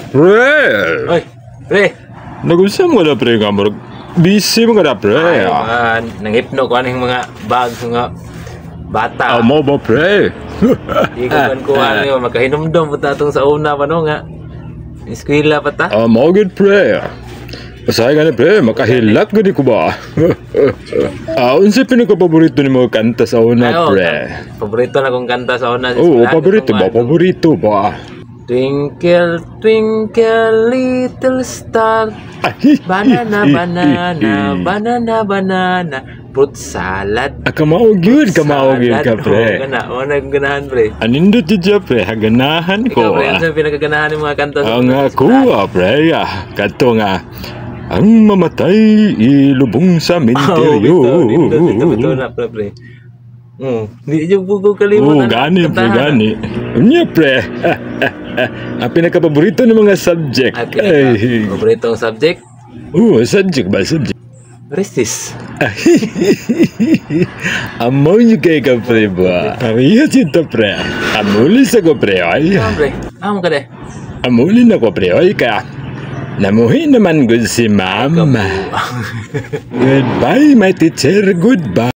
Pre! Oy, pre. Nag-usap mo na pre nga mo. Busy mo ka na pre. Ay, nangipno ko aning mga bag mga bata. Mo ba pre? Ikaw ko ano makahinumdum puta tong sa una pa no nga. Eskwela pa ta. Mo good pre. Pasay ka na pre, makahilak gani ko ba? Unsa pinaka-paborito ni mo kanta sa una pre? Paborito na kong kanta sa una. Paborito ba? Paborito ba? Twinkle, twinkle, little star. Banana, banana, banana, banana. Fruit salad. Kamao gyud ka pre. Ganahan pre. Anindot dyan pre, ganahan ko. Ikaw pre, ano pinakaganahan ng mga kanta sa ang ako pre, kato nga. Ang mamatay ilubong sa menteryo. Ito na pre. Hindi yung buko kalimutan. Gani pre, gani. Unya pre. Ang pinaka-paborito ng mga subject. Paborito ang subject? Subject ba? Subject. Resist. Amaw nyo kayo ka pre ba? Amiyot ito pre. Amuli sa ko pre. Pre, amo ka de. Amuli na ko pre. Ka. Namuhi naman good si mama. Goodbye my teacher. Goodbye.